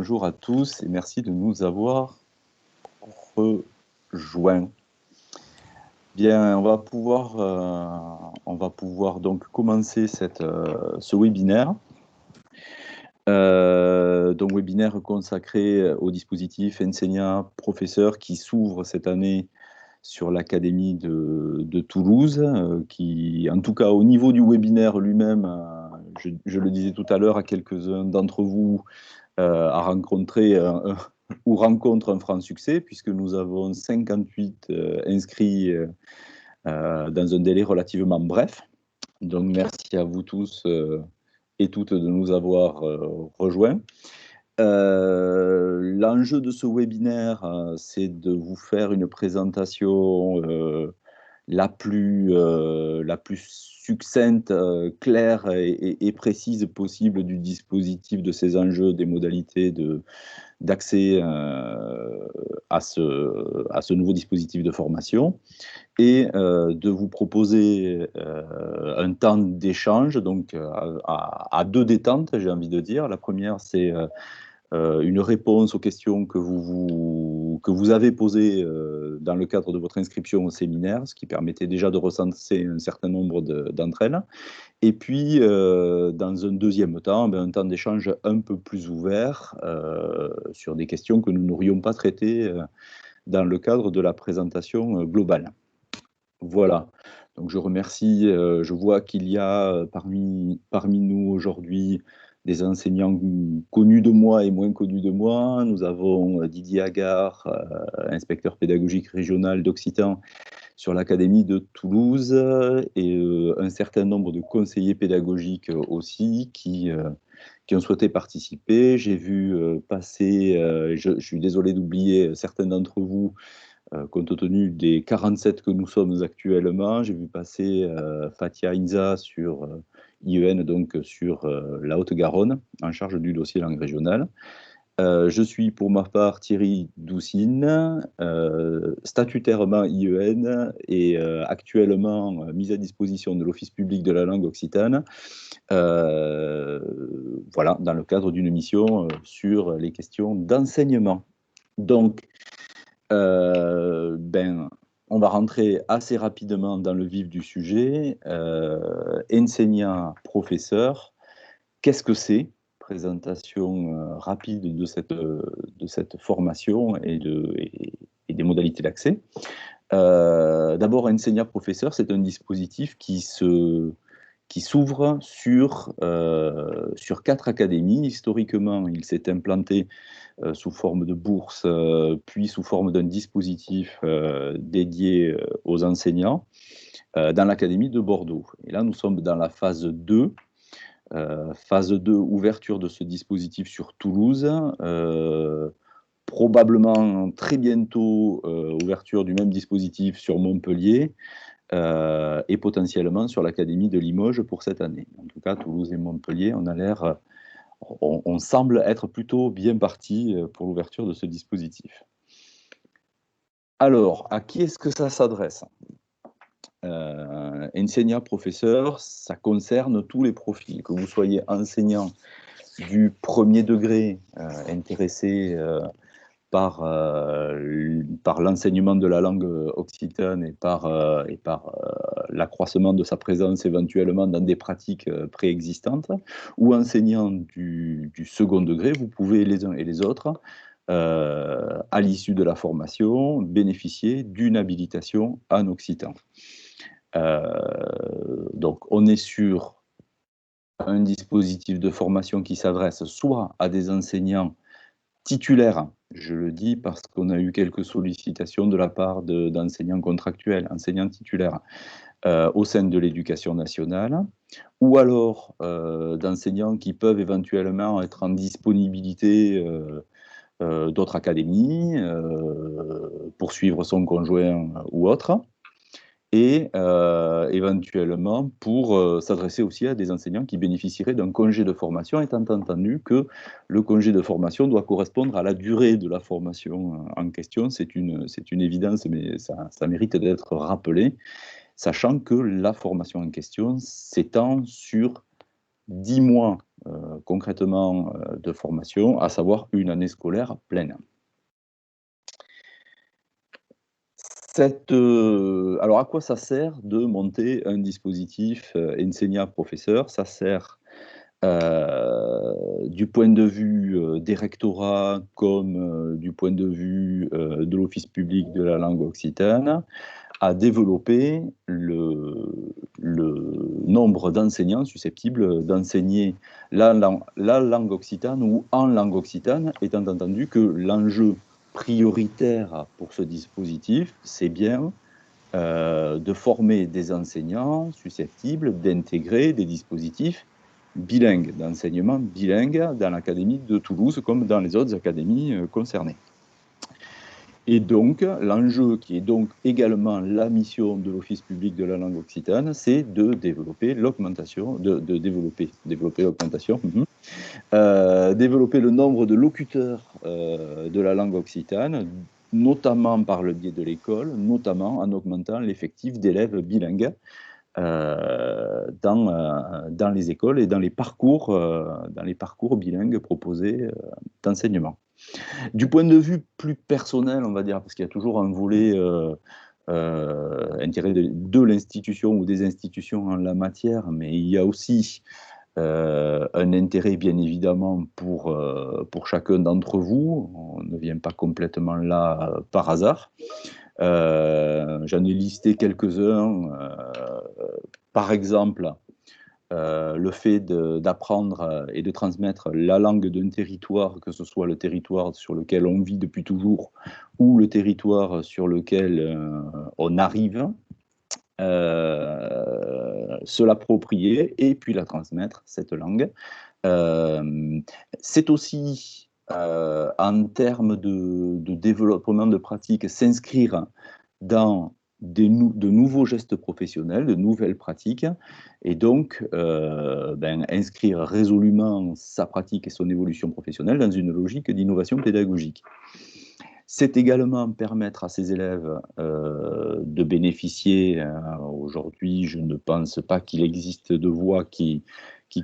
Bonjour à tous et merci de nous avoir rejoints. Bien, on va pouvoir donc commencer ce webinaire. Donc webinaire consacré au dispositif Enseigna Professeur qui s'ouvre cette année sur l'Académie de Toulouse, qui, en tout cas au niveau du webinaire lui-même, je le disais tout à l'heure à quelques-uns d'entre vous, a rencontré ou rencontre un franc succès, puisque nous avons 58 inscrits dans un délai relativement bref. Donc merci à vous tous et toutes de nous avoir rejoints. L'enjeu de ce webinaire, c'est de vous faire une présentation la plus succincte, claire et précise possible du dispositif, de ces enjeux, des modalités d'accès à ce nouveau dispositif de formation, et de vous proposer un temps d'échange, donc à deux détentes, j'ai envie de dire. La première, c'est une réponse aux questions que vous avez posées dans le cadre de votre inscription au séminaire, ce qui permettait déjà de recenser un certain nombre d'entre elles. Et puis, dans un deuxième temps, un temps d'échange un peu plus ouvert sur des questions que nous n'aurions pas traitées dans le cadre de la présentation globale. Voilà. Donc je remercie, je vois qu'il y a parmi nous aujourd'hui des enseignants connus de moi et moins connus de moi. Nous avons Didier Agar, inspecteur pédagogique régional d'Occitan sur l'Académie de Toulouse, et un certain nombre de conseillers pédagogiques aussi qui ont souhaité participer. J'ai vu passer, je suis désolé d'oublier certains d'entre vous, compte tenu des 47 que nous sommes actuellement. J'ai vu passer Fatia Inza sur IEN, donc sur la Haute-Garonne, en charge du dossier langue régionale. Je suis pour ma part Thierry Doucine, statutairement IEN et actuellement mise à disposition de l'Office public de la langue occitane, voilà, dans le cadre d'une mission sur les questions d'enseignement. Donc, on va rentrer assez rapidement dans le vif du sujet. Enseignant professeur, qu'est-ce que c'est? Présentation rapide de cette formation et des modalités d'accès. D'abord, enseignant professeur, c'est un dispositif qui s'ouvre sur 4 académies. Historiquement, il s'est implanté sous forme de bourse, puis sous forme d'un dispositif dédié aux enseignants dans l'Académie de Bordeaux. Et là, nous sommes dans la phase 2. Phase 2, ouverture de ce dispositif sur Toulouse. Probablement très bientôt, ouverture du même dispositif sur Montpellier. Et potentiellement sur l'Académie de Limoges pour cette année. En tout cas, Toulouse et Montpellier, on semble être plutôt bien parti pour l'ouverture de ce dispositif. Alors, à qui est-ce que ça s'adresse? Enseignant professeur, ça concerne tous les profils, que vous soyez enseignant du premier degré, intéressé par l'enseignement de la langue occitane et par l'accroissement de sa présence éventuellement dans des pratiques préexistantes, ou enseignant du second degré. Vous pouvez, les uns et les autres, à l'issue de la formation, bénéficier d'une habilitation en occitan. Donc on est sur un dispositif de formation qui s'adresse soit à des enseignants titulaires, je le dis parce qu'on a eu quelques sollicitations de la part d'enseignants contractuels, enseignants titulaires au sein de l'éducation nationale, ou alors d'enseignants qui peuvent éventuellement être en disponibilité d'autres académies, poursuivre son conjoint ou autre, et éventuellement pour s'adresser aussi à des enseignants qui bénéficieraient d'un congé de formation, étant entendu que le congé de formation doit correspondre à la durée de la formation en question. C'est une évidence, mais ça mérite d'être rappelé, sachant que la formation en question s'étend sur 10 mois concrètement de formation, à savoir une année scolaire pleine. Alors, à quoi ça sert de monter un dispositif enseignant-professeur? Ça sert, du point de vue des rectorats comme du point de vue de l'Office public de la langue occitane, à développer le nombre d'enseignants susceptibles d'enseigner la langue occitane ou en langue occitane, étant entendu que l'enjeu prioritaire pour ce dispositif, c'est bien de former des enseignants susceptibles d'intégrer des dispositifs bilingues, d'enseignement bilingue dans l'Académie de Toulouse comme dans les autres académies concernées. Et donc, l'enjeu qui est donc également la mission de l'Office public de la langue occitane, c'est de développer l'augmentation, développer l'augmentation, développer le nombre de locuteurs de la langue occitane, notamment par le biais de l'école, notamment en augmentant l'effectif d'élèves bilingues dans les écoles et dans les parcours bilingues proposés d'enseignement. Du point de vue plus personnel, on va dire, parce qu'il y a toujours un volet intérêt de l'institution ou des institutions en la matière, mais il y a aussi un intérêt bien évidemment pour chacun d'entre vous. On ne vient pas complètement là par hasard. J'en ai listé quelques-uns. Par exemple, le fait d'apprendre et de transmettre la langue d'un territoire, que ce soit le territoire sur lequel on vit depuis toujours ou le territoire sur lequel on arrive, se l'approprier et puis la transmettre, cette langue. C'est aussi, en termes de développement de pratique, s'inscrire dans de nouveaux gestes professionnels, de nouvelles pratiques, et donc inscrire résolument sa pratique et son évolution professionnelle dans une logique d'innovation pédagogique. C'est également permettre à ces élèves de bénéficier, aujourd'hui je ne pense pas qu'il existe de voix qui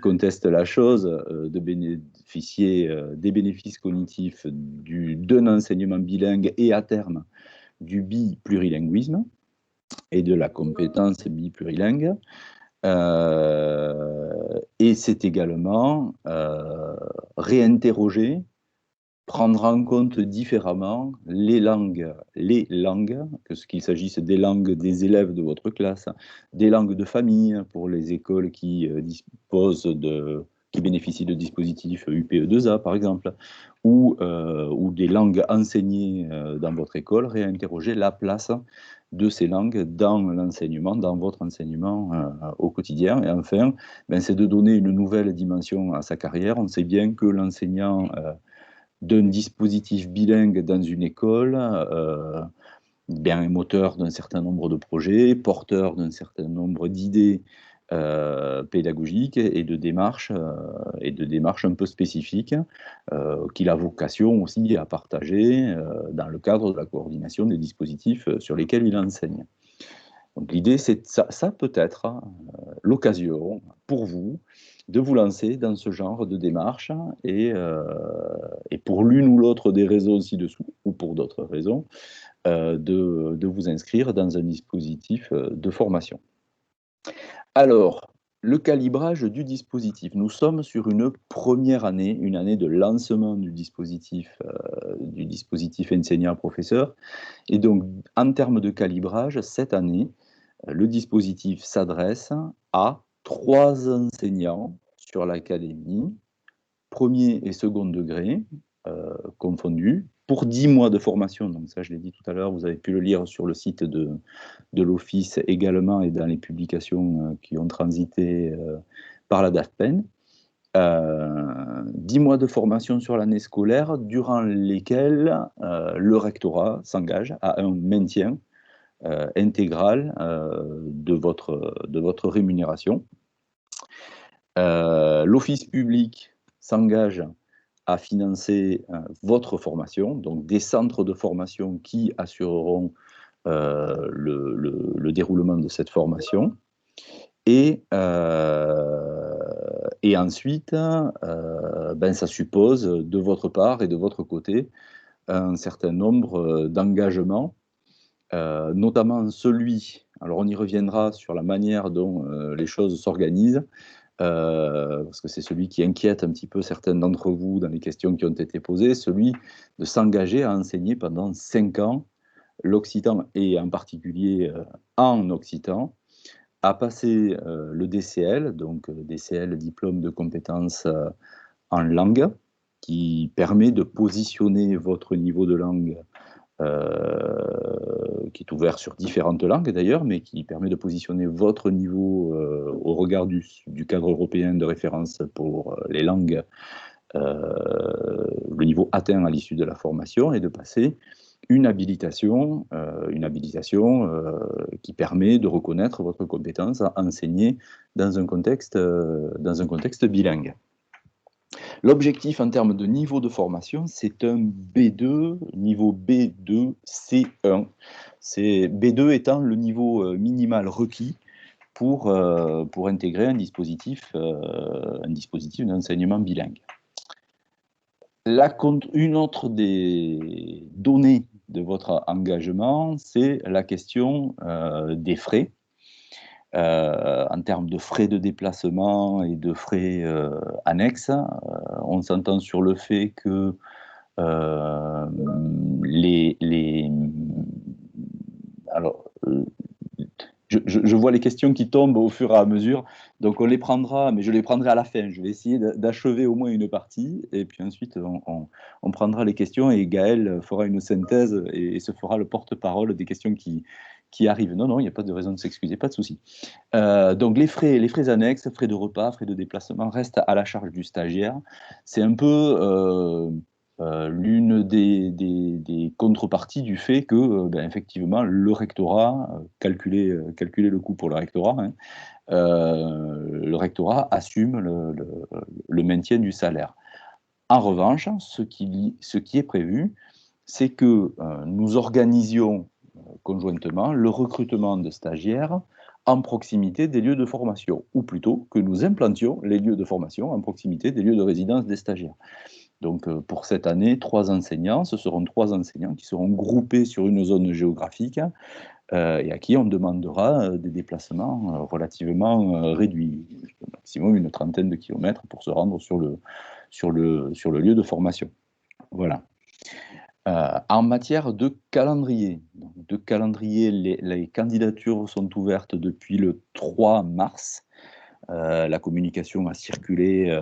contestent la chose, de bénéficier des bénéfices cognitifs d'un enseignement bilingue et à terme du biplurilinguisme et de la compétence biplurilingue. Et c'est également réinterroger, prendre en compte différemment les langues, que ce qu'il s'agisse des langues des élèves de votre classe, des langues de famille pour les écoles qui qui bénéficient de dispositifs UPE2A par exemple, ou des langues enseignées dans votre école, réinterroger la place de ces langues dans l'enseignement, dans votre enseignement au quotidien. Et enfin, c'est de donner une nouvelle dimension à sa carrière. On sait bien que l'enseignant d'un dispositif bilingue dans une école, bien moteur d'un certain nombre de projets, porteur d'un certain nombre d'idées pédagogiques et de démarches un peu spécifiques qu'il a vocation aussi à partager dans le cadre de la coordination des dispositifs sur lesquels il enseigne. Donc l'idée, c'est ça peut être l'occasion pour vous de vous lancer dans ce genre de démarche et pour l'une ou l'autre des raisons ci-dessous, ou pour d'autres raisons, de vous inscrire dans un dispositif de formation. Alors, le calibrage du dispositif. Nous sommes sur une première année, une année de lancement du dispositif enseignant-professeur. Et donc, en termes de calibrage, cette année, le dispositif s'adresse à 3 enseignants sur l'académie, premier et second degré confondus, pour 10 mois de formation. Donc ça, je l'ai dit tout à l'heure, vous avez pu le lire sur le site de l'Office également et dans les publications qui ont transité par la DAFPEN. 10 mois de formation sur l'année scolaire, durant lesquels le rectorat s'engage à un maintien intégral de votre rémunération. L'Office public s'engage à financer votre formation, donc des centres de formation qui assureront le déroulement de cette formation. Et Et ensuite, ça suppose de votre part et de votre côté un certain nombre d'engagements, notamment celui, alors on y reviendra sur la manière dont les choses s'organisent, parce que c'est celui qui inquiète un petit peu certains d'entre vous dans les questions qui ont été posées, celui de s'engager à enseigner pendant 5 ans l'occitan, et en particulier en occitan, à passer le DCL, donc DCL, diplôme de compétences en langue, qui permet de positionner votre niveau de langue, qui est ouvert sur différentes langues d'ailleurs, mais qui permet de positionner votre niveau au regard du cadre européen de référence pour les langues, le niveau atteint à l'issue de la formation, et de passer une habilitation qui permet de reconnaître votre compétence à enseigner dans un contexte bilingue. L'objectif en termes de niveau de formation, c'est un B2, niveau B2, C1. B2 étant le niveau minimal requis pour intégrer un dispositif d'enseignement bilingue. Une autre des données de votre engagement, c'est la question des frais. En termes de frais de déplacement et de frais annexes, on s'entend sur le fait que je vois les questions qui tombent au fur et à mesure, donc on les prendra, mais je les prendrai à la fin. Je vais essayer d'achever au moins une partie, et puis ensuite on prendra les questions, et Gaël fera une synthèse et se fera le porte-parole des questions qui arrivent. Non, il n'y a pas de raison de s'excuser, pas de souci. Donc les frais annexes, frais de repas, frais de déplacement restent à la charge du stagiaire. C'est un peu l'une des contreparties du fait que, effectivement, le rectorat, calculer le coût pour le rectorat, hein, le rectorat assume le maintien du salaire. En revanche, ce qui est prévu, c'est que nous organisions conjointement le recrutement de stagiaires en proximité des lieux de formation, ou plutôt que nous implantions les lieux de formation en proximité des lieux de résidence des stagiaires. Donc pour cette année, 3 enseignants, ce seront 3 enseignants qui seront groupés sur une zone géographique et à qui on demandera des déplacements relativement réduits, au maximum une trentaine de kilomètres pour se rendre sur le lieu de formation. Voilà. En matière de calendrier, les candidatures sont ouvertes depuis le 3 mars. La communication a circulé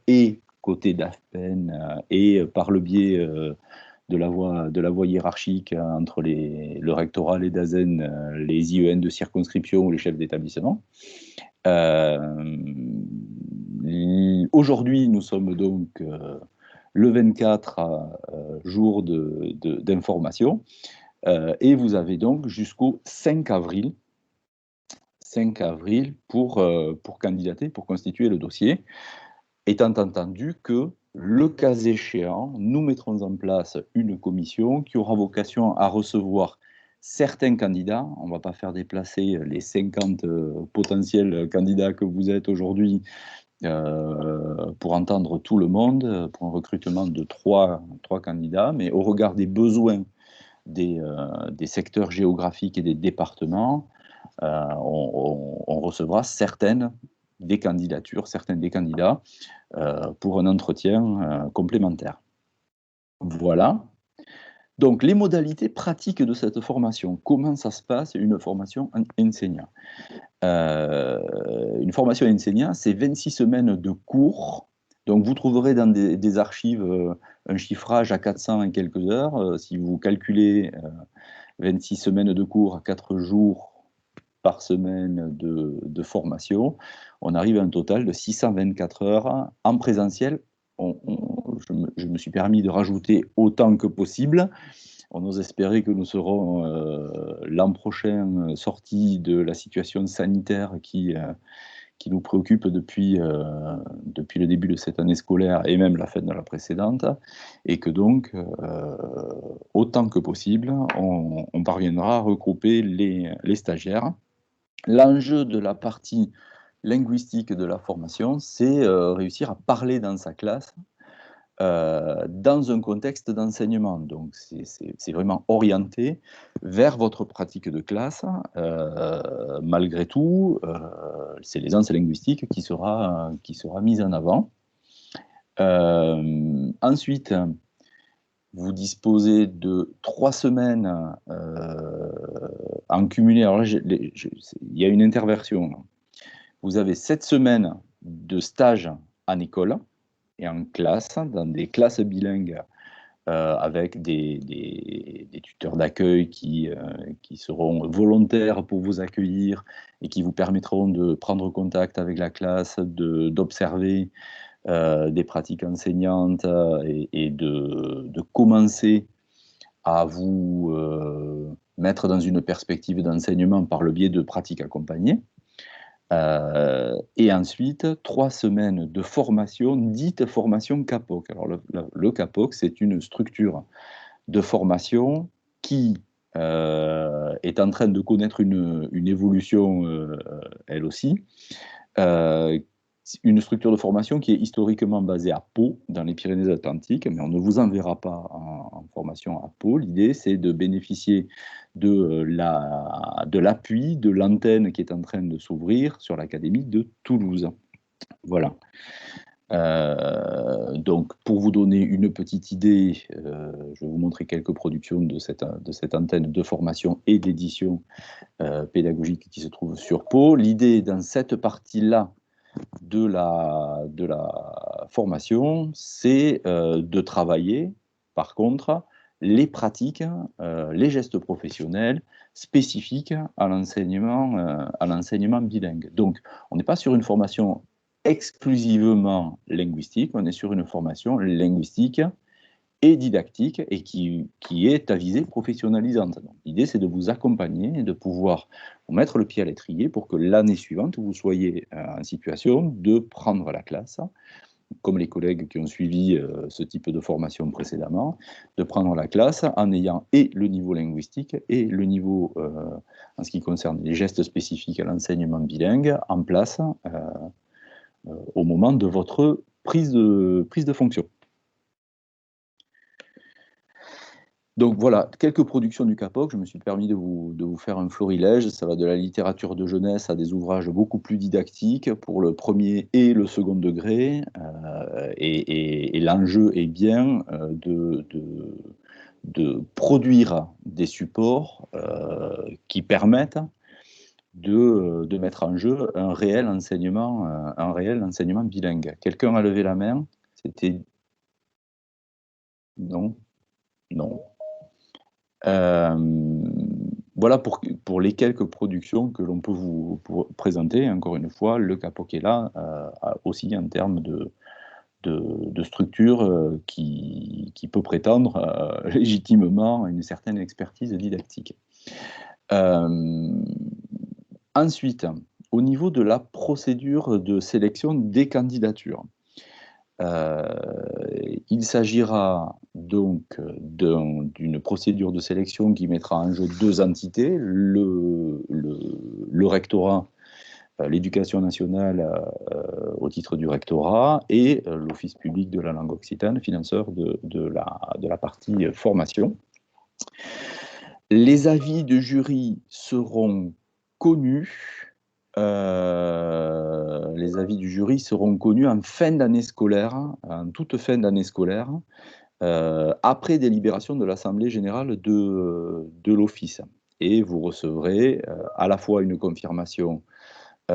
et côté d'AFPEN et par le biais de la voie hiérarchique entre le rectorat, les DAZEN, les IEN de circonscription ou les chefs d'établissement. Aujourd'hui, nous sommes donc le 24 jour d'information, et vous avez donc jusqu'au 5 avril pour candidater, pour constituer le dossier, étant entendu que, le cas échéant, nous mettrons en place une commission qui aura vocation à recevoir certains candidats. On ne va pas faire déplacer les 50 potentiels candidats que vous êtes aujourd'hui pour entendre tout le monde, pour un recrutement de 3 candidats, mais au regard des besoins des secteurs géographiques et des départements, on recevra certains des candidats pour un entretien complémentaire. Voilà. Donc, les modalités pratiques de cette formation. Comment ça se passe, une formation enseignant? Une formation enseignant, c'est 26 semaines de cours. Donc, vous trouverez dans des archives un chiffrage à 400 et quelques heures. Si vous calculez 26 semaines de cours à 4 jours par semaine de formation, on arrive à un total de 624 heures en présentiel. Je me suis permis de rajouter autant que possible. On ose espérer que nous serons l'an prochain sortis de la situation sanitaire qui nous préoccupe depuis le début de cette année scolaire et même la fin de la précédente, et que donc, autant que possible, on parviendra à regrouper les stagiaires. L'enjeu de la partie linguistique de la formation, c'est réussir à parler dans sa classe dans un contexte d'enseignement. Donc, c'est vraiment orienté vers votre pratique de classe. Malgré tout, c'est l'aisance linguistique qui sera mise en avant. Ensuite, vous disposez de 3 semaines en cumulé. Alors là, il y a une interversion. Vous avez 7 semaines de stage en école et en classe, dans des classes bilingues avec des tuteurs d'accueil qui seront volontaires pour vous accueillir et qui vous permettront de prendre contact avec la classe, d'observer des pratiques enseignantes et de commencer à vous mettre dans une perspective d'enseignement par le biais de pratiques accompagnées. Et ensuite, 3 semaines de formation, dite formation CAPOC. Alors, le CAPOC, c'est une structure de formation qui est en train de connaître une évolution, elle aussi. Une structure de formation qui est historiquement basée à Pau, dans les Pyrénées-Atlantiques, mais on ne vous enverra pas en formation à Pau. L'idée, c'est de bénéficier de l'appui de l'antenne qui est en train de s'ouvrir sur l'Académie de Toulouse. Voilà. Donc, pour vous donner une petite idée, je vais vous montrer quelques productions de cette antenne de formation et d'édition pédagogique qui se trouve sur Pau. L'idée, dans cette partie-là, de la formation, c'est de travailler, par contre, les pratiques, les gestes professionnels spécifiques à l'enseignement bilingue. Donc, on n'est pas sur une formation exclusivement linguistique, on est sur une formation linguistique et didactique et qui est à visée professionnalisante. L'idée, c'est de vous accompagner et de pouvoir vous mettre le pied à l'étrier pour que l'année suivante, vous soyez en situation de prendre la classe, comme les collègues qui ont suivi ce type de formation précédemment, de prendre la classe en ayant et le niveau linguistique et le niveau, en ce qui concerne les gestes spécifiques à l'enseignement bilingue, en place au moment de votre prise de fonction. Donc voilà, quelques productions du CAPOC, je me suis permis de vous faire un florilège, ça va de la littérature de jeunesse à des ouvrages beaucoup plus didactiques pour le premier et le second degré, et l'enjeu est bien de produire des supports qui permettent de mettre en jeu un réel enseignement bilingue. Quelqu'un a levé la main? C'était... Non? Non. Voilà pour les quelques productions que l'on peut vous présenter. Encore une fois, le CAPOC est là aussi en termes de structure qui peut prétendre légitimement à une certaine expertise didactique. Ensuite, au niveau de la procédure de sélection des candidatures, il s'agira donc d'une procédure de sélection qui mettra en jeu 2 entités, le rectorat, l'éducation nationale au titre du rectorat et l'Office public de la langue occitane, financeur de la partie formation. Les avis de jury seront connus. Les avis du jury seront connus en fin d'année scolaire, en toute fin d'année scolaire, après délibération de l'Assemblée générale de l'Office. Et vous recevrez à la fois une confirmation de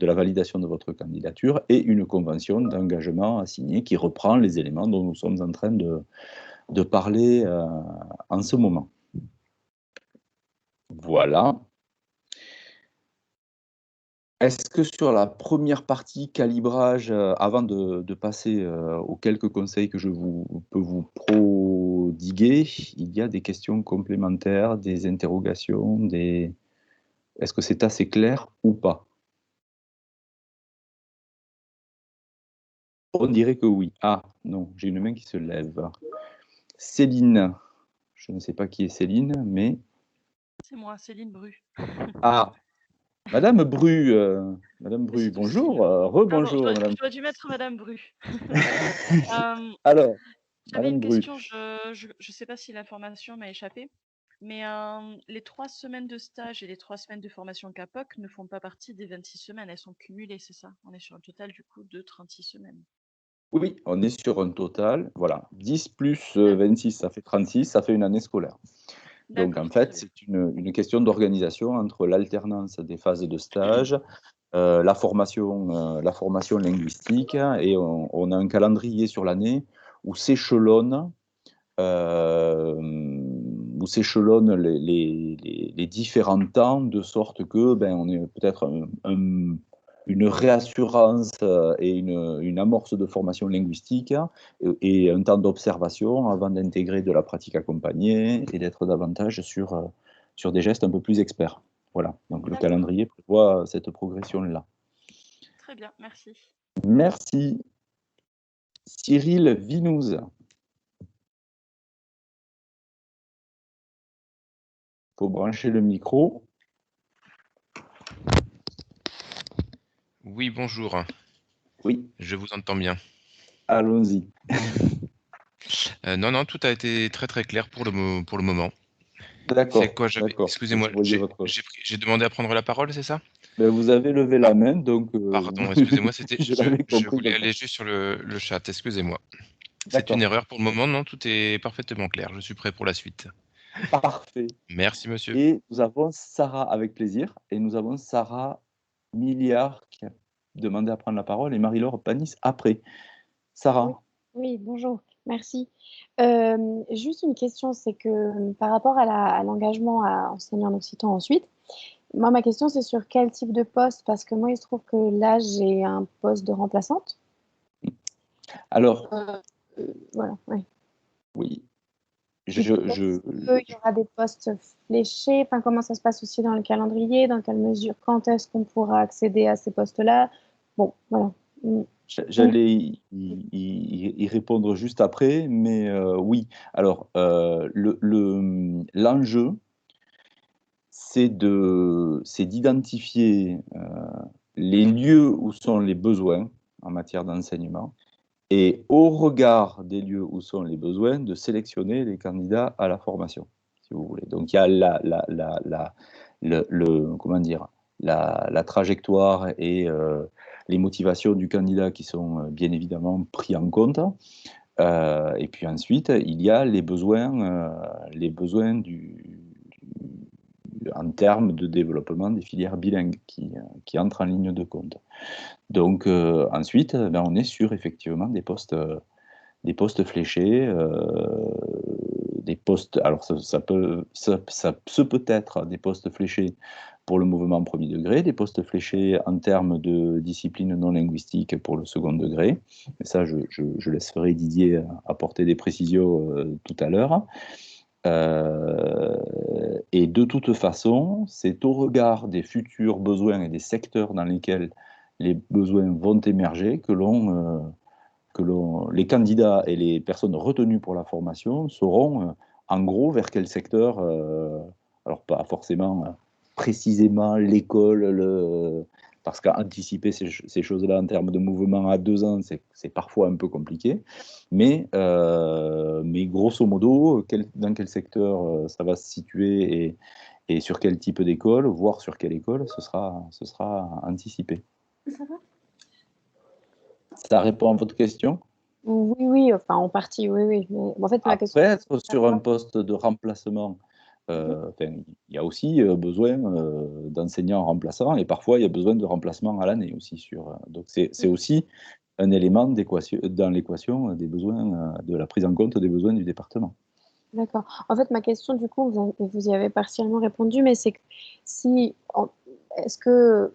la validation de votre candidature et une convention d'engagement à signer qui reprend les éléments dont nous sommes en train de parler en ce moment. Voilà. Est-ce que sur la première partie calibrage, avant de passer aux quelques conseils que je peux vous prodiguer, il y a des questions complémentaires, des interrogations, Est-ce que c'est assez clair ou pas? On dirait que oui. Ah non, j'ai une main qui se lève. Céline, je ne sais pas qui est Céline, mais C'est moi, Céline Bru. Ah, Madame Bru, Madame Mais Bru, c'est possible. bonjour, Pardon, rebonjour Madame. je dois dû mettre Madame Bru. Alors, J'avais Madame une Bru, question, je sais pas si l'information m'a échappé, mais les 3 semaines de stage et les 3 semaines de formation CAPOC ne font pas partie des 26 semaines, elles sont cumulées, c'est ça? On est sur un total du coup de 36 semaines. oui, on est sur un total, voilà, 10 plus D'ac 26, ça fait 36, ça fait une année scolaire. Donc en d'accord, fait, très bien. c'est une question d'organisation entre l'alternance des phases de stage, la formation linguistique, et on a un calendrier sur l'année où s'échelonne les différents temps, de sorte que ben, on est peut-être une réassurance et une amorce de formation linguistique et un temps d'observation avant d'intégrer de la pratique accompagnée et d'être davantage sur des gestes un peu plus experts. Voilà, donc le D'accord, calendrier prévoit cette progression-là. très bien, merci. Merci. Cyril Vinouz. Il faut brancher le micro. Oui, bonjour. Oui, Je vous entends bien. allons-y. Non, non, tout a été très, très clair pour le moment. C'est D'accord, quoi j'avais d'accord. excusez-moi, Je voyais votre. j'ai demandé à prendre la parole, c'est ça? Ben, vous avez levé Ah, la main, donc pardon, excusez-moi, c'était je l'avais je compris voulais comme ça. aller juste sur le chat, excusez-moi. C'est une D'accord, erreur pour le moment, non, tout est parfaitement clair. Je suis prêt pour la suite. parfait. Merci monsieur. Et nous avons Sarah avec plaisir, et nous avons Sarah Milliard qui a demandé à prendre la parole, et Marie-Laure Panis après. Oui, Sarah, oui, bonjour, merci. Juste une question, c'est que par rapport à l'engagement à enseigner en occitan ensuite, moi, ma question, c'est sur quel type de poste, parce que moi, il se trouve que là, j'ai un poste de remplaçante. alors, Euh, voilà, ouais. oui, Et puis, je, je, il y aura des postes fléchés, enfin, comment ça se passe aussi dans le calendrier, dans quelle mesure, quand est-ce qu'on pourra accéder à ces postes-là? Bon, voilà. Mm. J'allais y répondre juste après, mais oui. Alors, l'enjeu, c'est d'identifier les lieux où sont les besoins en matière d'enseignement et au regard des lieux où sont les besoins, de sélectionner les candidats à la formation, si vous voulez. Donc il y a comment dire, la trajectoire et les motivations du candidat qui sont bien évidemment pris en compte. Et puis ensuite, il y a les besoins en termes de développement des filières bilingues qui entrent en ligne de compte. Donc ensuite, ben, on est sur effectivement des postes fléchés, des postes. Alors ça peut être des postes fléchés pour le mouvement premier degré, des postes fléchés en termes de discipline non linguistique pour le second degré. Et ça, je laisserai Didier apporter des précisions tout à l'heure. Et de toute façon, c'est au regard des futurs besoins et des secteurs dans lesquels les besoins vont émerger les candidats et les personnes retenues pour la formation sauront en gros vers quel secteur, alors pas forcément précisément l'école, parce qu'anticiper ces choses-là en termes de mouvement à 2 ans, c'est parfois un peu compliqué, mais grosso modo, dans quel secteur ça va se situer et sur quel type d'école, voire sur quelle école, ce sera anticipé. Ça va? Ça répond à votre question? Oui, oui, enfin, en partie, oui, oui. Mais en fait, ma question, Après, c'est être sur un poste de remplacement, enfin, il y a aussi besoin d'enseignants remplaçants et parfois il y a besoin de remplacement à l'année aussi. Donc c'est aussi un élément dans l'équation des besoins, de la prise en compte des besoins du département. d'accord. En fait, ma question, du coup, vous y avez partiellement répondu, mais c'est que si, est-ce que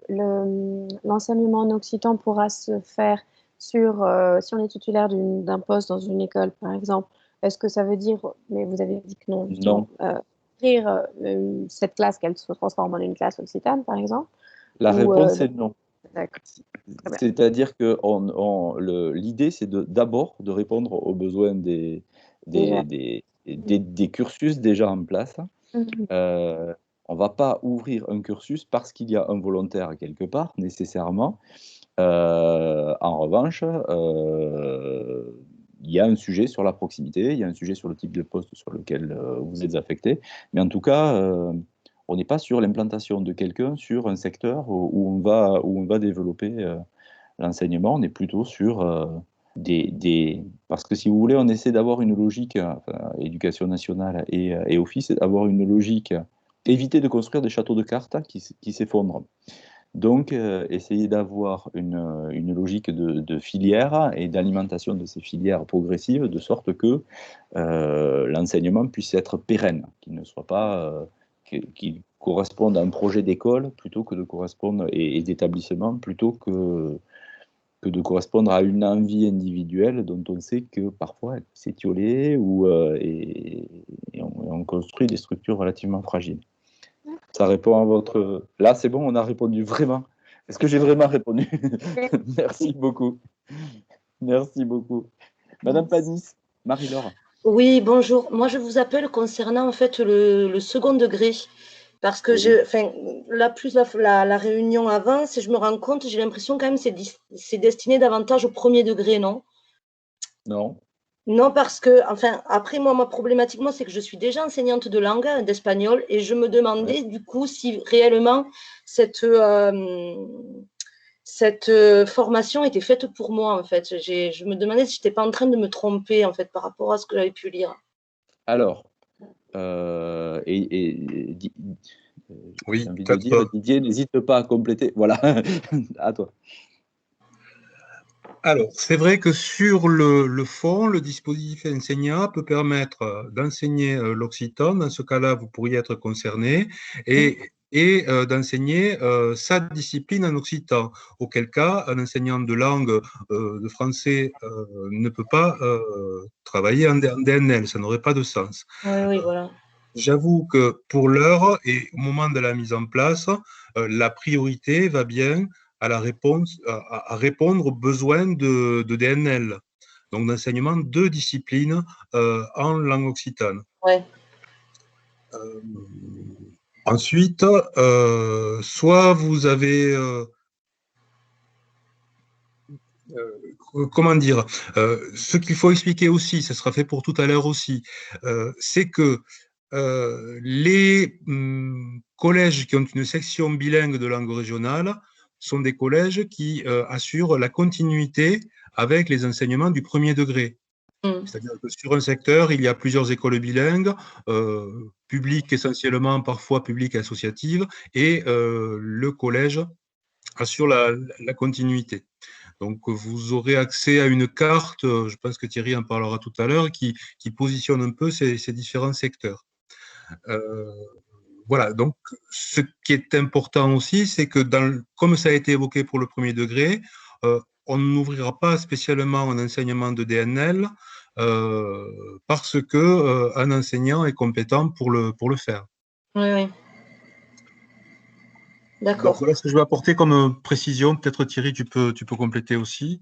l'enseignement en occitan pourra se faire sur, si on est titulaire d'un poste dans une école, par exemple, est-ce que ça veut dire, mais vous avez dit que non, justement, Non, écrire cette classe, qu'elle se transforme en une classe occitane, par exemple, la ou, réponse est non. d'accord, très bien. C'est-à-dire que l'idée, c'est d'abord de répondre aux besoins Déjà. des cursus déjà en place. Mhm. Euh, On ne va pas ouvrir un cursus parce qu'il y a un volontaire quelque part, nécessairement. En revanche, il y a un sujet sur la proximité, il y a un sujet sur le type de poste sur lequel vous êtes affecté, mais en tout cas, on n'est pas sur l'implantation de quelqu'un sur un secteur où on va développer l'enseignement, on est plutôt sur parce que si vous voulez, on essaie d'avoir une logique, enfin, éducation nationale et office, d'avoir une logique, éviter de construire des châteaux de cartes qui s'effondrent. Donc, essayer d'avoir une logique de filière et d'alimentation de ces filières progressives, de sorte que l'enseignement puisse être pérenne, qu'il ne soit pas, qu'il corresponde à un projet d'école plutôt que de correspondre, et d'établissement, plutôt que de correspondre à une envie individuelle dont on sait que parfois elle peut s'étioler et on construit des structures relativement fragiles. Ça répond à votre... Là, c'est bon, on a répondu vraiment. Est-ce que j'ai vraiment répondu? Merci beaucoup. Merci beaucoup. Madame Panis, Marie-Laure. Oui, bonjour. Moi, je vous appelle concernant en fait le second degré. Parce que la réunion avance et je me rends compte, j'ai l'impression quand même que c'est destiné davantage au premier degré, non? Non. Non, parce que, enfin, après, moi, ma problématique, c'est que je suis déjà enseignante de langue, d'espagnol, et je me demandais, du coup, si réellement cette formation était faite pour moi, en fait. Je me demandais si je n'étais pas en train de me tromper, en fait, par rapport à ce que j'avais pu lire. Alors, oui, j'ai envie de dire, Didier, n'hésite pas à compléter. Voilà, à toi. Alors, c'est vrai que sur le fond, le dispositif enseignant peut permettre d'enseigner l'occitan. Dans ce cas-là, vous pourriez être concerné et d'enseigner sa discipline en occitan. Auquel cas, un enseignant de langue de français ne peut pas travailler en DNL. Ça n'aurait pas de sens. Oui, voilà. J'avoue que pour l'heure et au moment de la mise en place, la priorité va bien à la réponse, à répondre aux besoins de DNL, donc d'enseignement de disciplines en langue occitane. Ouais. Ensuite, soit vous avez comment dire, ce qu'il faut expliquer aussi, ce sera fait pour tout à l'heure aussi, c'est que les collèges qui ont une section bilingue de langue régionale sont des collèges qui assurent la continuité avec les enseignements du premier degré. C'est-à-dire que sur un secteur, il y a plusieurs écoles bilingues, publiques essentiellement, parfois publiques et associatives, et le collège assure la continuité. Donc, vous aurez accès à une carte, je pense que Thierry en parlera tout à l'heure, qui positionne un peu ces différents secteurs. Voilà, donc ce qui est important aussi, c'est que comme ça a été évoqué pour le premier degré, on n'ouvrira pas spécialement un enseignement de DNL parce que un enseignant est compétent pour le faire. Oui. D'accord. Voilà ce que je vais apporter comme précision. Peut-être Thierry, tu peux compléter aussi.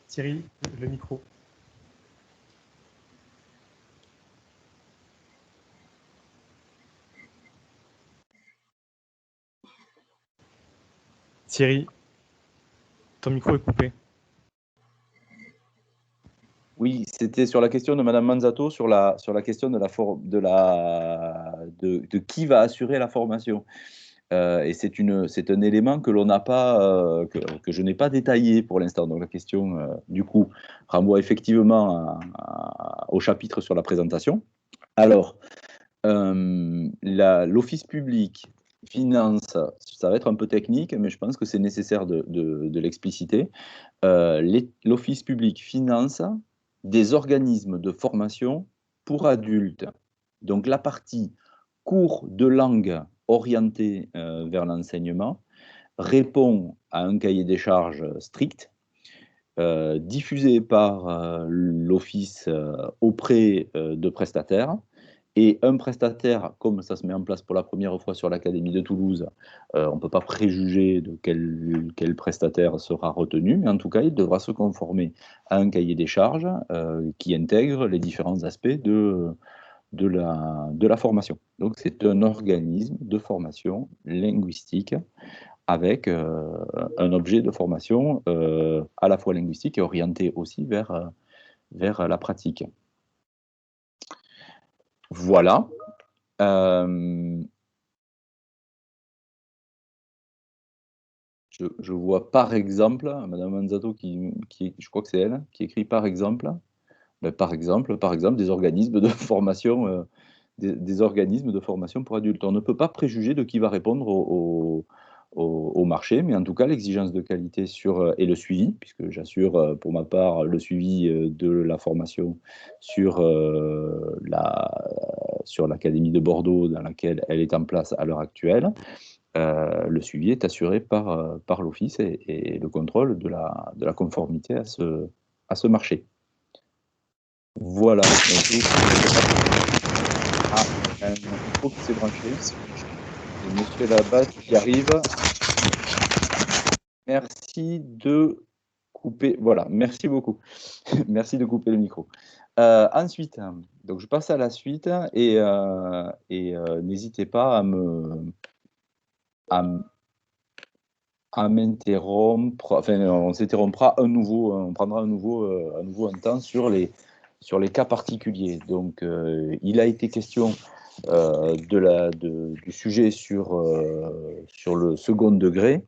Thierry, le micro. Thierry, ton micro est coupé. Oui, c'était sur la question de Madame Manzato, sur la question de qui va assurer la formation. Et c'est un élément que l'on n'a pas, que je n'ai pas détaillé pour l'instant. Donc la question, du coup, renvoie effectivement au chapitre sur la présentation. Alors, l'office public finance, ça va être un peu technique, mais je pense que c'est nécessaire de l'expliciter. L'office public finance des organismes de formation pour adultes. Donc la partie cours de langue orienté vers l'enseignement répond à un cahier des charges strict, diffusé par l'office auprès de prestataires Et un prestataire, comme ça se met en place pour la première fois sur l'Académie de Toulouse, on ne peut pas préjuger de quel prestataire sera retenu, mais en tout cas, il devra se conformer à un cahier des charges qui intègre les différents aspects de la formation. Donc, c'est un organisme de formation linguistique avec un objet de formation à la fois linguistique et orienté aussi vers la pratique. Voilà. Je vois par exemple, Madame Manzato, je crois que c'est elle, qui écrit par exemple, par exemple, des organismes de formation, des organismes de formation pour adultes. On ne peut pas préjuger de qui va répondre au marché, mais en tout cas, l'exigence de qualité et le suivi, puisque j'assure pour ma part le suivi de la formation sur l'Académie de Bordeaux, dans laquelle elle est en place à l'heure actuelle. Le suivi est assuré par l'Office et le contrôle de la conformité à ce marché. Voilà. Un micro qui s'est branché. Et Monsieur Labatte qui arrive. Merci de couper. Voilà, merci beaucoup. Merci de couper le micro. Ensuite, donc je passe à la suite et n'hésitez pas à m'interrompre. Enfin, on s'interrompra on prendra un nouveau un temps sur les cas particuliers. Donc, il a été question du sujet sur le second degré.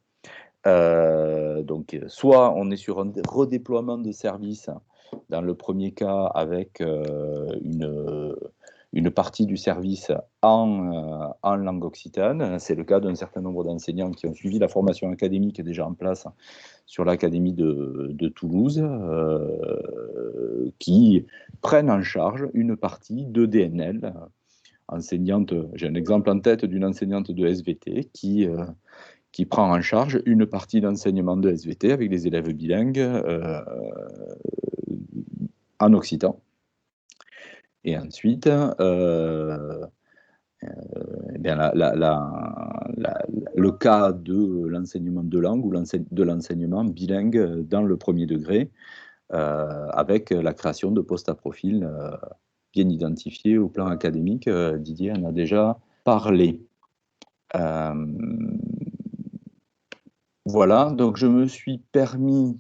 Donc, soit on est sur un redéploiement de services dans le premier cas avec une partie du service en langue occitane. C'est le cas d'un certain nombre d'enseignants qui ont suivi la formation académique déjà en place sur l'Académie de Toulouse, qui prennent en charge une partie de DNL. Enseignante, j'ai un exemple en tête d'une enseignante de SVT qui prend en charge une partie d'enseignement de SVT avec des élèves bilingues en occitan. Et ensuite, le cas de l'enseignement de langue ou de l'enseignement bilingue dans le premier degré, avec la création de postes à profil bien identifiés au plan académique. Didier en a déjà parlé. Voilà, donc je me suis permis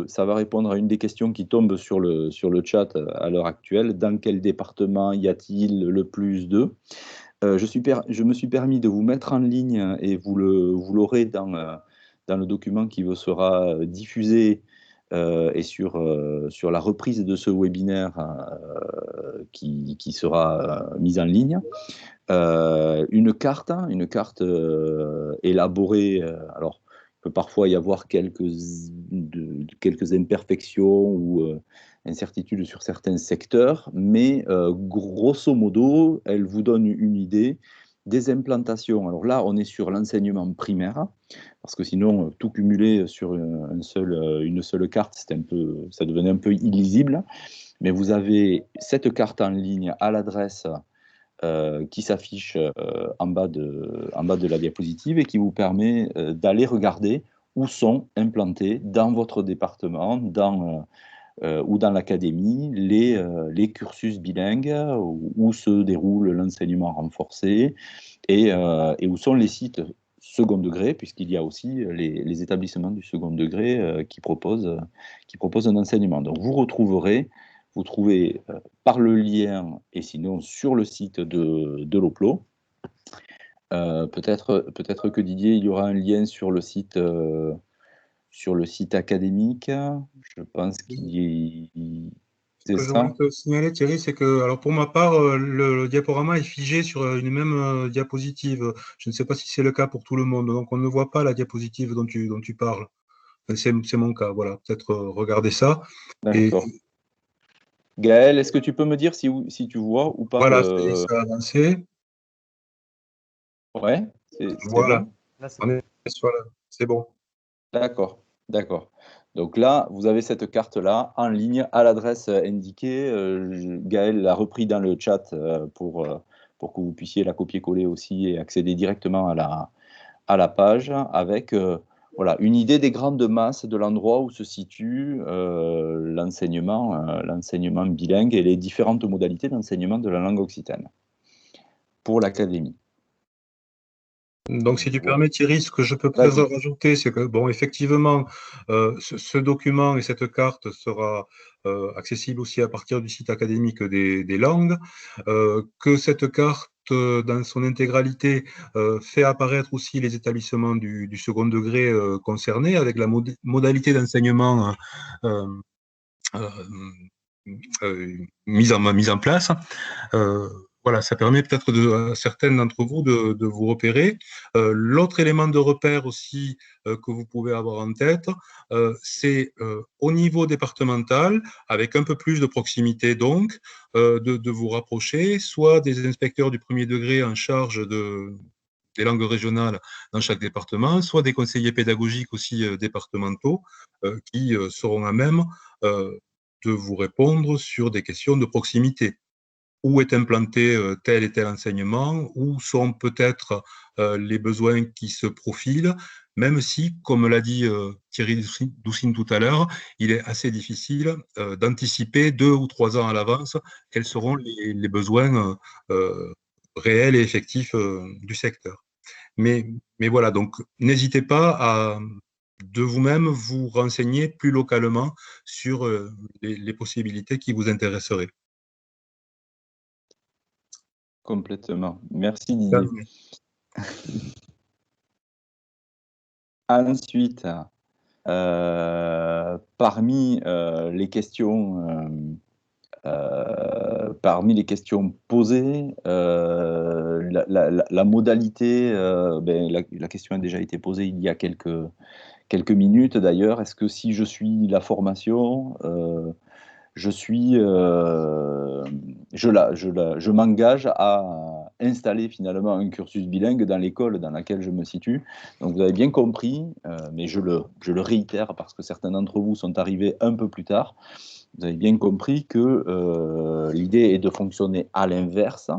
ça va répondre à une des questions qui tombe sur le chat à l'heure actuelle. Dans quel département y a-t-il le plus de je me suis permis de vous mettre en ligne, et vous l'aurez dans le document qui vous sera diffusé et sur la reprise de ce webinaire qui sera mise en ligne. Une carte élaborée. Alors, il peut parfois y avoir quelques imperfections ou incertitudes sur certains secteurs, mais grosso modo, elle vous donne une idée des implantations. Alors là, on est sur l'enseignement primaire, parce que sinon, tout cumuler sur une seule carte, ça devenait un peu illisible. Mais vous avez cette carte en ligne à l'adresse qui s'affiche en bas de la diapositive et qui vous permet d'aller regarder où sont implantés dans votre département ou dans l'académie les cursus bilingues, où se déroule l'enseignement renforcé et où sont les sites second degré, puisqu'il y a aussi les établissements du second degré qui proposent un enseignement. Donc vous trouvez par le lien et sinon sur le site de l'OPLO. Peut-être que Didier, il y aura un lien sur le site académique. Je pense qu'il y Ce que je voulais te signaler, Thierry, c'est que, alors pour ma part, le diaporama est figé sur une même diapositive. Je ne sais pas si c'est le cas pour tout le monde, donc on ne voit pas la diapositive dont tu parles. C'est mon cas, voilà. Peut-être regarder ça. D'accord. Gaël, est-ce que tu peux me dire si tu vois ou pas? Voilà, ça a avancé. Ouais, voilà. Bon. C'est bon. D'accord. Donc là, vous avez cette carte-là en ligne à l'adresse indiquée. Gaël l'a repris dans le chat pour pour que vous puissiez la copier-coller aussi et accéder directement à la page avec voilà, une idée des grandes masses de l'endroit où se situe l'enseignement bilingue et les différentes modalités d'enseignement de la langue occitane pour l'académie. Donc, si tu permets, Thierry, ce que je peux peut-être rajouter, c'est que, bon, effectivement, ce document et cette carte sera accessible aussi à partir du site académique des langues, que cette carte, dans son intégralité, fait apparaître aussi les établissements du second degré concernés, avec la modalité d'enseignement mise en place. Voilà, ça permet peut-être à certaines d'entre vous de vous repérer. L'autre élément de repère aussi que vous pouvez avoir en tête, c'est au niveau départemental, avec un peu plus de proximité donc, de vous rapprocher, soit des inspecteurs du premier degré en charge des langues régionales dans chaque département, soit des conseillers pédagogiques aussi départementaux qui seront à même de vous répondre sur des questions de proximité. Où est implanté tel et tel enseignement, où sont peut-être les besoins qui se profilent, même si, comme l'a dit Thierry Doucine tout à l'heure, il est assez difficile d'anticiper 2 ou 3 ans à l'avance quels seront les besoins réels et effectifs du secteur. Mais voilà, donc n'hésitez pas à de vous-même vous renseigner plus localement sur les possibilités qui vous intéresseraient. Complètement. Merci Didier. Ensuite, parmi les questions posées, la modalité, la question a déjà été posée il y a quelques minutes d'ailleurs. Est-ce que si je suis la formation, je m'engage à installer finalement un cursus bilingue dans l'école dans laquelle je me situe. Donc vous avez bien compris, mais je le réitère parce que certains d'entre vous sont arrivés un peu plus tard. Vous avez bien compris que l'idée est de fonctionner à l'inverse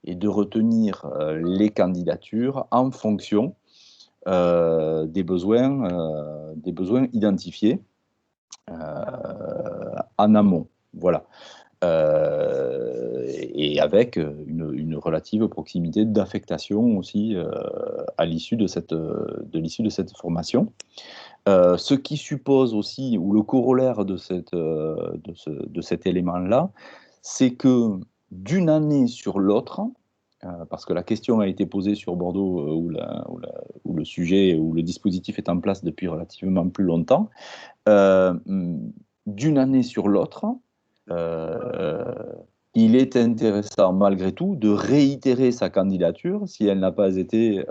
et de retenir les candidatures en fonction des besoins identifiés en amont. Voilà. Et avec une relative proximité d'affectation aussi à l'issue de cette formation. Ce qui suppose aussi, ou le corollaire de cet élément-là, c'est que d'une année sur l'autre, parce que la question a été posée sur Bordeaux où le sujet, où le dispositif est en place depuis relativement plus longtemps, d'une année sur l'autre, il est intéressant malgré tout de réitérer sa candidature si elle n'a pas été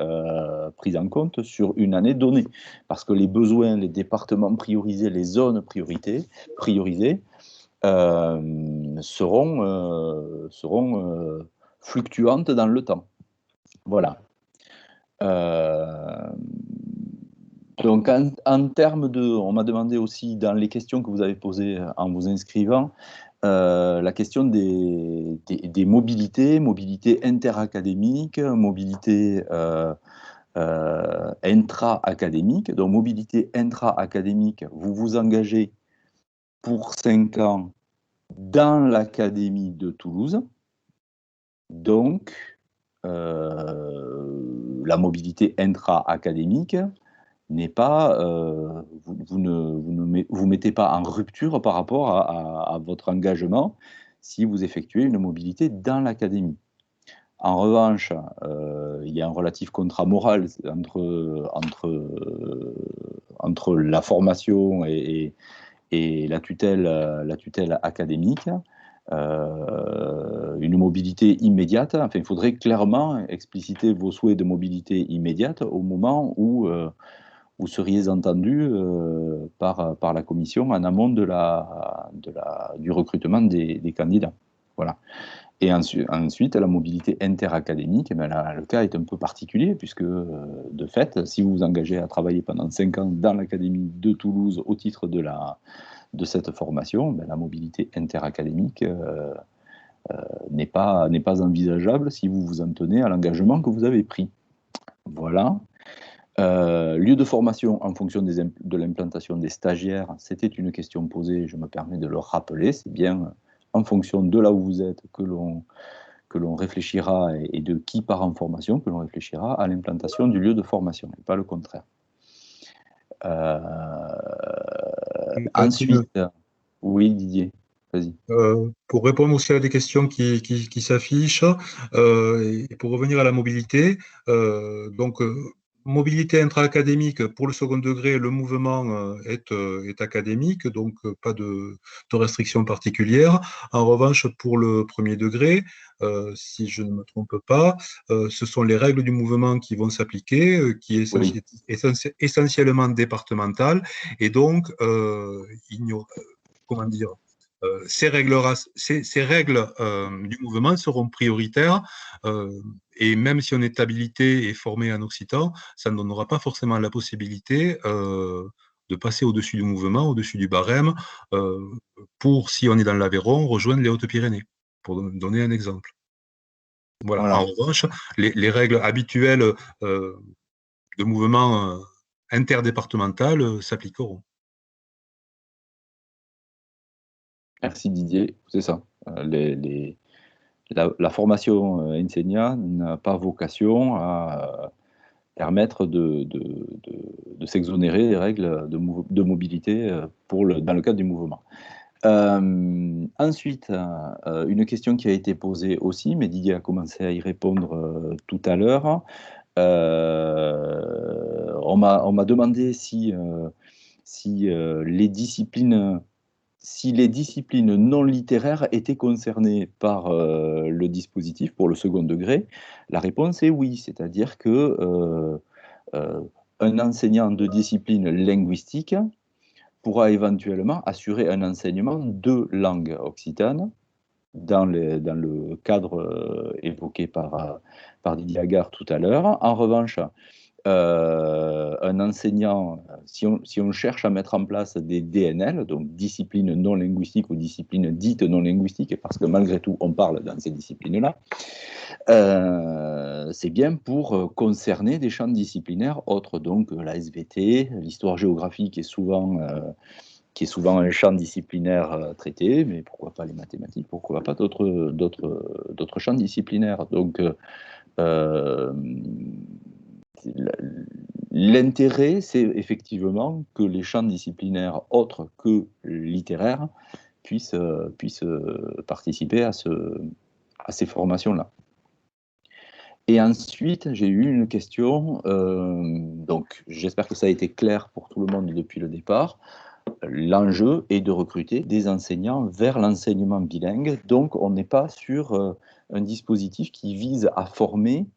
prise en compte sur une année donnée. Parce que les besoins, les départements priorisés, les zones priorisées seront fluctuantes dans le temps. Voilà. Donc, en termes on m'a demandé aussi dans les questions que vous avez posées en vous inscrivant, la question des mobilités interacadémiques, mobilité intra-académique. Donc, mobilité intra-académique, vous vous engagez pour 5 ans dans l'académie de Toulouse. Donc, la mobilité intra-académique n'est pas, vous ne vous mettez pas en rupture par rapport à votre engagement si vous effectuez une mobilité dans l'académie. En revanche, il y a un relatif contrat moral entre la formation et la tutelle académique. Une mobilité immédiate, enfin, il faudrait clairement expliciter vos souhaits de mobilité immédiate au moment où vous seriez entendu par la commission en amont du recrutement des candidats. Voilà. Et ensuite, la mobilité interacadémique, le cas est un peu particulier puisque, de fait, si vous vous engagez à travailler pendant 5 ans dans l'académie de Toulouse au titre de cette formation, la mobilité interacadémique n'est pas envisageable si vous vous en tenez à l'engagement que vous avez pris. Voilà. Lieu de formation en fonction de l'implantation des stagiaires, c'était une question posée, je me permets de le rappeler, c'est bien en fonction de là où vous êtes que l'on réfléchira et de qui part en formation, que l'on réfléchira à l'implantation du lieu de formation, et pas le contraire. Ensuite, oui Didier, vas-y. Pour répondre aussi à des questions qui s'affichent, et pour revenir à la mobilité, mobilité intra-académique, pour le second degré, le mouvement est académique, donc pas de restrictions particulières. En revanche, pour le premier degré, si je ne me trompe pas, ce sont les règles du mouvement qui vont s'appliquer, qui est essentiellement départementale, et donc comment dire, ces règles du mouvement seront prioritaires, et même si on est habilité et formé en occitan, ça ne donnera pas forcément la possibilité de passer au-dessus du mouvement, au-dessus du barème, pour, si on est dans l'Aveyron, rejoindre les Hautes-Pyrénées, pour donner un exemple. Voilà. En revanche, les règles habituelles de mouvement interdépartemental s'appliqueront. Merci Didier, c'est ça. La formation enseignant n'a pas vocation à permettre de s'exonérer des règles de mobilité dans le cadre du mouvement. Ensuite, une question qui a été posée aussi, mais Didier a commencé à y répondre tout à l'heure. On m'a demandé si les disciplines non littéraires étaient concernées par le dispositif pour le second degré. La réponse est oui, c'est-à-dire que un enseignant de discipline linguistique pourra éventuellement assurer un enseignement de langue occitane dans le cadre évoqué par Didier Agar tout à l'heure. En revanche, un enseignant, si on cherche à mettre en place des DNL, donc disciplines non linguistiques ou disciplines dites non linguistiques, parce que malgré tout on parle dans ces disciplines-là, c'est bien pour concerner des champs disciplinaires autres, donc la SVT, l'histoire-géographie qui est souvent un champ disciplinaire traité, mais pourquoi pas les mathématiques, pourquoi pas d'autres champs disciplinaires. Donc l'intérêt, c'est effectivement que les champs disciplinaires autres que littéraires puissent participer à ces formations-là. Et ensuite, j'ai eu une question, donc j'espère que ça a été clair pour tout le monde depuis le départ. L'enjeu est de recruter des enseignants vers l'enseignement bilingue, donc on n'est pas sur un dispositif qui vise à former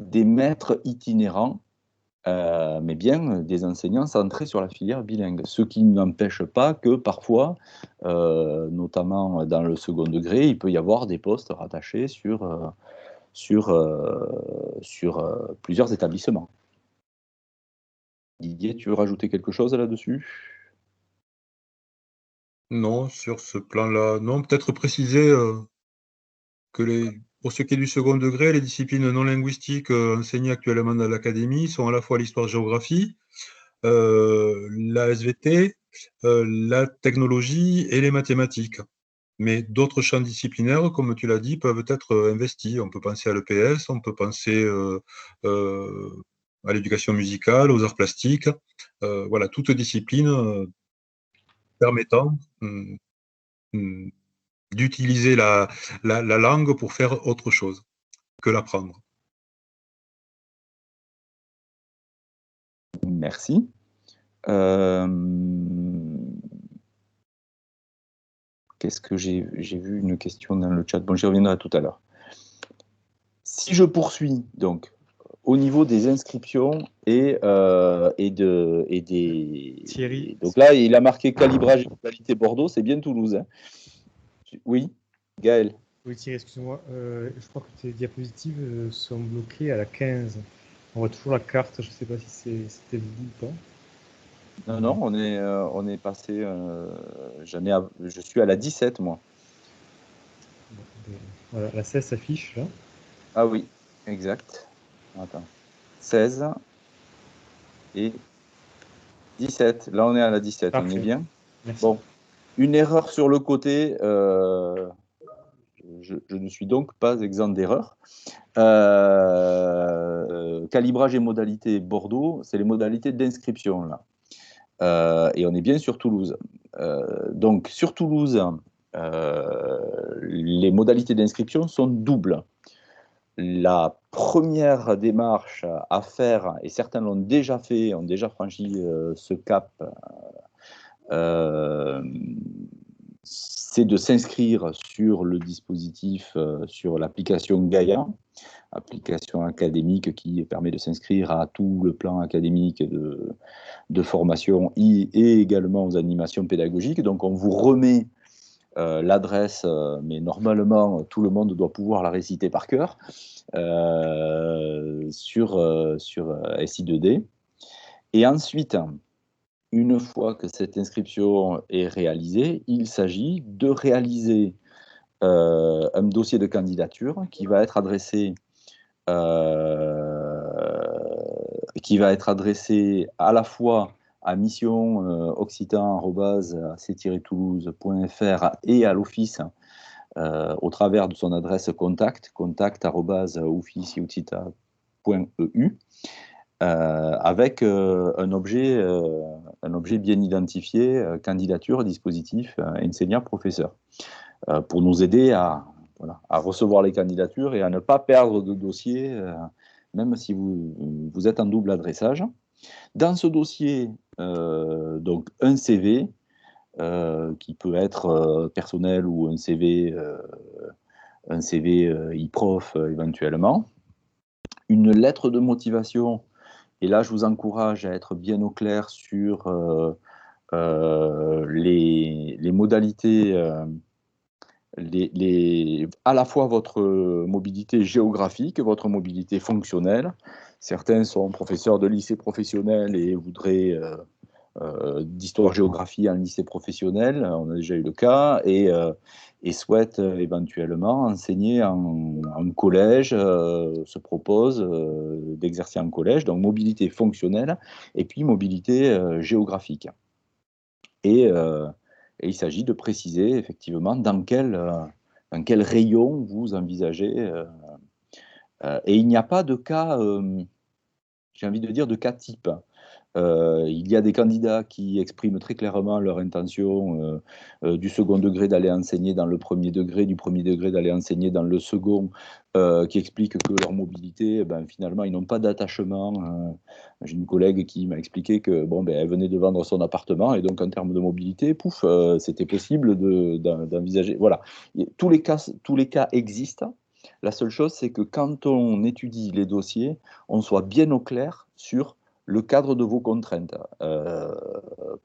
des maîtres itinérants, mais bien des enseignants centrés sur la filière bilingue, ce qui n'empêche pas que parfois, notamment dans le second degré, il peut y avoir des postes rattachés sur plusieurs établissements. Didier, tu veux rajouter quelque chose là-dessus? Non, sur ce plan-là, non, peut-être préciser que pour ce qui est du second degré, les disciplines non linguistiques enseignées actuellement dans l'académie sont à la fois l'histoire-géographie, la SVT, la technologie et les mathématiques. Mais d'autres champs disciplinaires, comme tu l'as dit, peuvent être investis. On peut penser à l'EPS, on peut penser à l'éducation musicale, aux arts plastiques. Voilà, toute discipline permettant d'utiliser la langue pour faire autre chose que l'apprendre. Merci. Qu'est-ce que j'ai vu une question dans le chat? Bon, j'y reviendrai tout à l'heure. Si je poursuis, donc, au niveau des inscriptions et des... Thierry. Donc là, il a marqué calibrage et qualité Bordeaux, c'est bien Toulouse. Hein. Oui, Gaël. Oui, Thierry, excuse-moi. Je crois que tes diapositives sont bloquées à la 15. On voit toujours la carte, je ne sais pas si c'était vous ou pas. Non, on est passé... je suis à la 17, moi. Voilà, la 16 s'affiche là. Ah oui, exact. Attends. 16 et 17. Là, on est à la 17. On est Parfait. bien? Merci. Bon. Une erreur sur le côté. Je ne suis donc pas exempt d'erreur. Calibrage et modalités Bordeaux, c'est les modalités d'inscription là. Et on est bien sur Toulouse. Donc sur Toulouse, les modalités d'inscription sont doubles. La première démarche à faire, et certains l'ont déjà fait, ont déjà franchi ce cap, c'est de s'inscrire sur le dispositif, sur l'application Gaia, application académique qui permet de s'inscrire à tout le plan académique de formation et également aux animations pédagogiques. Donc on vous remet l'adresse, mais normalement tout le monde doit pouvoir la réciter par cœur, sur SI2D. Et ensuite, une fois que cette inscription est réalisée, il s'agit de réaliser un dossier de candidature qui va être adressé à la fois à mission occitan@ac-toulouse.fr et à l'office au travers de son adresse contact@office-occitan.eu, avec un objet bien identifié, candidature, dispositif, enseignant-professeur, pour nous aider à recevoir les candidatures et à ne pas perdre de dossier, même si vous êtes en double adressage. Dans ce dossier, donc un CV, qui peut être personnel ou un CV e-prof éventuellement, une lettre de motivation, et là je vous encourage à être bien au clair sur les modalités, à la fois votre mobilité géographique, votre mobilité fonctionnelle. Certains sont professeurs de lycée professionnel et voudraient d'histoire-géographie en lycée professionnel, on a déjà eu le cas, et souhaitent éventuellement enseigner en collège, se proposent d'exercer en collège, donc mobilité fonctionnelle et puis mobilité géographique. Et il s'agit de préciser effectivement dans quel rayon vous envisagez. Et il n'y a pas de cas, j'ai envie de dire, de cas type. Il y a des candidats qui expriment très clairement leur intention du second degré d'aller enseigner dans le premier degré, du premier degré d'aller enseigner dans le second, qui expliquent que leur mobilité, finalement, ils n'ont pas d'attachement. J'ai une collègue qui m'a expliqué que elle venait de vendre son appartement et donc en termes de mobilité, pouf, c'était possible d'envisager. Voilà, tous les cas existent. La seule chose, c'est que quand on étudie les dossiers, on soit bien au clair sur le cadre de vos contraintes,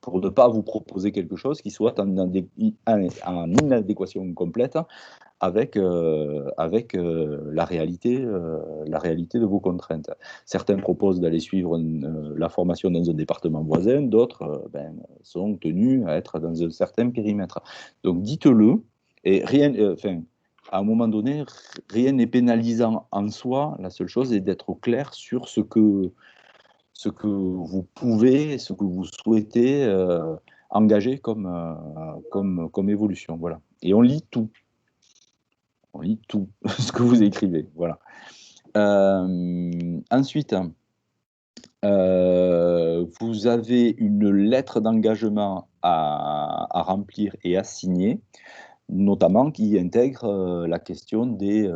pour ne pas vous proposer quelque chose qui soit en inadéquation complète avec la réalité de vos contraintes. Certains proposent d'aller suivre la formation dans un département voisin, d'autres sont tenus à être dans un certain périmètre. Donc dites-le, et rien, à un moment donné, rien n'est pénalisant en soi. La seule chose est d'être au clair sur ce que vous pouvez, ce que vous souhaitez engager comme évolution. Voilà. Et on lit tout. On lit tout ce que vous écrivez. Voilà. Ensuite, vous avez une lettre d'engagement à remplir et à signer, notamment qui intègre la question des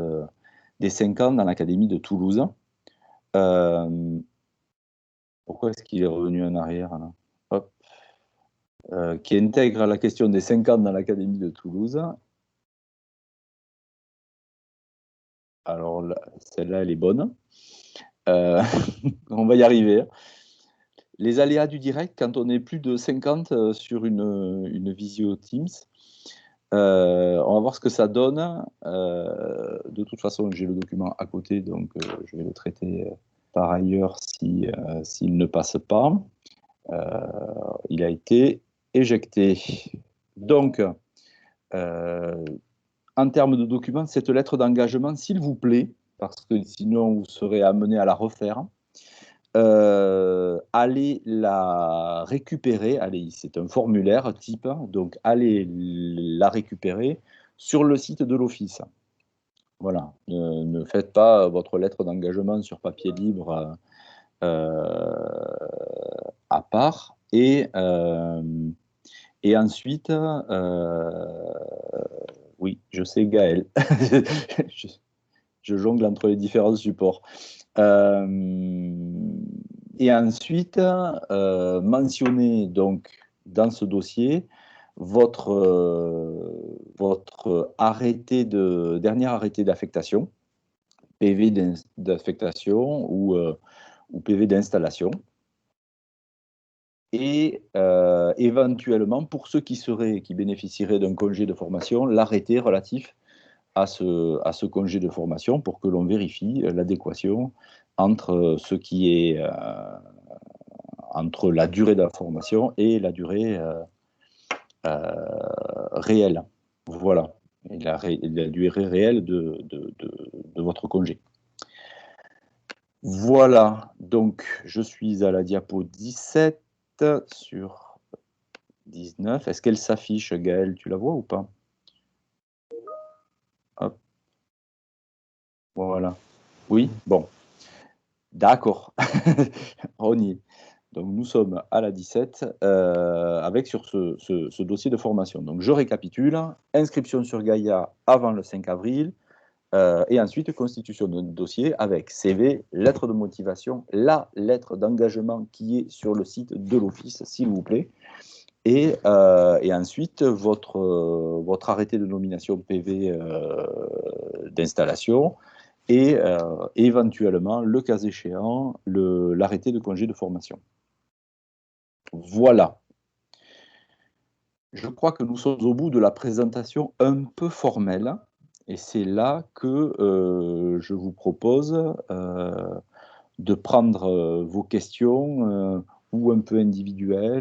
5 ans dans l'Académie de Toulouse. Pourquoi est-ce qu'il est revenu en arrière là ? Hop. Qui intègre la question des 5 ans dans l'Académie de Toulouse. Alors, celle-là, elle est bonne. On va y arriver. Les aléas du direct, quand on est plus de 50 sur une visio Teams, on va voir ce que ça donne. De toute façon, j'ai le document à côté, donc je vais le traiter par ailleurs s'il ne passe pas. Il a été éjecté. Donc, en termes de documents, cette lettre d'engagement, s'il vous plaît, parce que sinon vous serez amené à la refaire, allez la récupérer, c'est un formulaire type, donc allez la récupérer sur le site de l'Office. Voilà, ne faites pas votre lettre d'engagement sur papier libre à part. Et ensuite, oui, je sais Gaël, je jongle entre les différents supports. Et ensuite, mentionnez donc dans ce dossier votre dernier arrêté d'affectation, PV d'affectation ou PV d'installation. Et éventuellement, pour ceux qui bénéficieraient d'un congé de formation, l'arrêté relatif à ce congé de formation pour que l'on vérifie l'adéquation entre ce qui est entre la durée de la formation et la durée réelle. Voilà, et la durée réelle de votre congé. Voilà, donc je suis à la diapo 17 sur 19. Est-ce qu'elle s'affiche, Gaël? Tu la vois ou pas? Hop. Voilà. Oui, bon. D'accord. On y est. Donc nous sommes à la 17 avec sur ce dossier de formation. Donc je récapitule. Inscription sur Gaïa avant le 5 avril. Et ensuite, constitution de dossier avec CV, lettre de motivation, la lettre d'engagement qui est sur le site de l'Office, s'il vous plaît. Et ensuite, votre arrêté de nomination PV d'installation et éventuellement, le cas échéant, l'arrêté de congé de formation. Voilà. Je crois que nous sommes au bout de la présentation un peu formelle. Et c'est là que je vous propose de prendre vos questions ou un peu individuelles